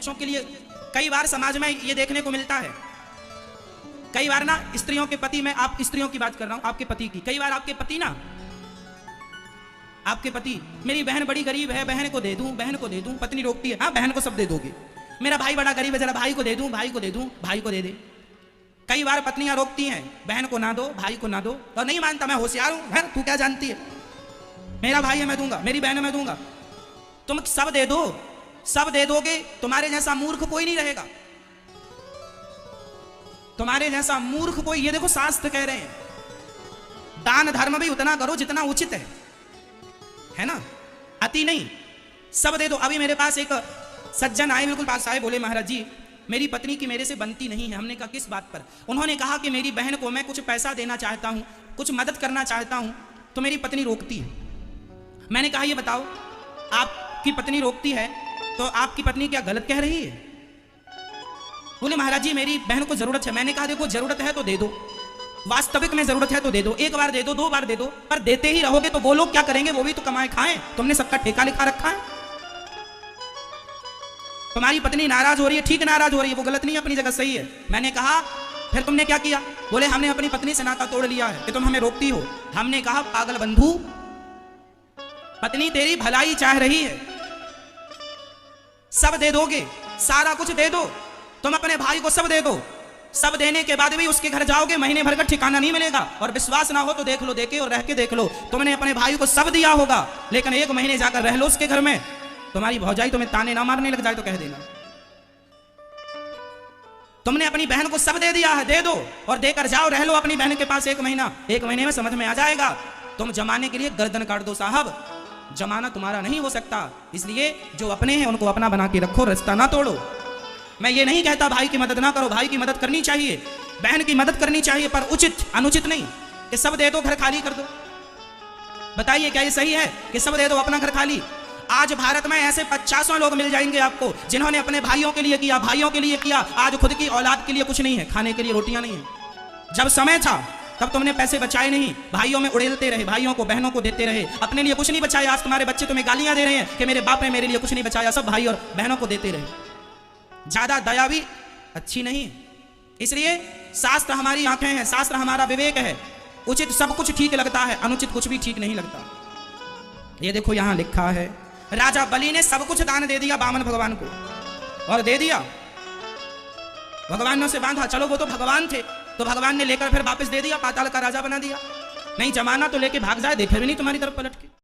बच्चों के लिए कई बार समाज में ये देखने को मिलता है, कई बार ना स्त्रियों के पति, मैं आप स्त्रियों की बात कर रहा हूं, आपके पति की, कई बार आपके पति ना, आपके पति, मेरी बहन बड़ी गरीब है, बहन को दे दूं, बहन को दे दूं, पत्नी रोकती है, हाँ बहन को सब दे दोगे, मेरा भाई बड़ा गरीब है, जरा भाई को दे दूं, भाई को दे दूं, भाई को दे दे। कई बार पत्नियां रोकती हैं, बहन को ना दो, भाई को ना दो, और नहीं मानता, मैं होशियार हूं, तू क्या जानती है, मेरा भाई है मैं दूंगा, मेरी बहन है मैं दूंगा। तुम सब दे दो, सब दे दोगे, तुम्हारे जैसा मूर्ख कोई नहीं रहेगा, तुम्हारे जैसा मूर्ख कोई। ये देखो शास्त्र कह रहे हैं, दान धर्म भी उतना करो जितना उचित है ना, अति नहीं, सब दे दो। अभी मेरे पास एक सज्जन आए, बिल्कुल पास आए, बोले महाराज जी मेरी पत्नी की मेरे से बनती नहीं है। हमने कहा किस बात पर? उन्होंने कहा कि मेरी बहन को मैं कुछ पैसा देना चाहता हूं, कुछ मदद करना चाहता हूं, तो मेरी पत्नी रोकती है। मैंने कहा ये बताओ, आपकी पत्नी रोकती है तो आपकी पत्नी क्या गलत कह रही है? बोले महाराज जी मेरी बहन को जरूरत है। मैंने कहा देखो जरूरत है तो दे दो, वास्तविक में जरूरत है तो दे दो, एक बार दे दो, दो बार दे दो, पर देते ही रहोगे तो वो लोग क्या करेंगे? वो भी तो कमाए खाएं, तुमने सबका ठेका लिखा रखा है। तुम्हारी पत्नी नाराज हो रही है, ठीक नाराज हो रही है, वो गलत नहीं है, अपनी जगह सही है। मैंने कहा फिर तुमने क्या किया? बोले हमने अपनी पत्नी से नाता तोड़ लिया है कि तुम हमें रोकती हो। हमने कहा पागल बंधु, पत्नी तेरी भलाई चाह रही है, सब दे दोगे, सारा कुछ दे दो, तुम अपने भाई को सब दे दो, सब देने के बाद भी उसके घर जाओगे, महीने भर का ठिकाना नहीं मिलेगा। और विश्वास ना हो तो देख लो, देखे और रह के देख लो, तुमने अपने भाई को सब दिया होगा, लेकिन एक महीने जाकर रह लो उसके घर में, तुम्हारी भौजाई तुम्हें ताने ना मारने लग जाए तो कह देना। तुमने अपनी बहन को सब दे दिया है, दे दो और देकर जाओ, रह लो अपनी बहन के पास एक महीना, एक महीने में समझ में आ जाएगा। तुम जमाने के लिए गर्दन काट दो साहब, जमाना तुम्हारा नहीं हो सकता। इसलिए जो अपने हैं उनको अपना बना के रखो, रिश्ता ना तोड़ो। मैं ये नहीं कहता भाई की मदद ना करो, भाई की मदद करनी चाहिए, बहन की मदद करनी चाहिए, पर उचित अनुचित नहीं कि सब दे दो घर खाली कर दो। बताइए क्या ये सही है कि सब दे दो अपना घर खाली? आज भारत में ऐसे 50 लोग मिल जाएंगे आपको जिन्होंने अपने भाइयों के लिए किया, भाइयों के लिए किया, आज खुद की औलाद के लिए कुछ नहीं है, खाने के लिए रोटियां नहीं है। जब समय था तब तुमने पैसे बचाए नहीं, भाइयों में उड़ेलते रहे, भाइयों को बहनों को देते रहे, अपने लिए कुछ नहीं बचाया। आज तुम्हारे बच्चे तुम्हें गालियां दे रहे हैं कि मेरे बाप ने मेरे लिए कुछ नहीं बचाया, सब भाई और बहनों को देते रहे। ज्यादा दया भी अच्छी नहीं। इसलिए शास्त्र हमारी आंखें हैं, शास्त्र हमारा विवेक है। उचित सब कुछ ठीक लगता है, अनुचित कुछ भी ठीक नहीं लगता। ये देखो यहां लिखा है, राजा बलि ने सब कुछ दान दे दिया वामन भगवान को, और दे दिया, भगवान ने उसे बांधा। चलो वो तो भगवान थे, तो भगवान ने लेकर फिर वापस दे दिया, पाताल का राजा बना दिया। नहीं जमाना तो लेके भाग जाए, देखे भी नहीं तुम्हारी तरफ पलट के।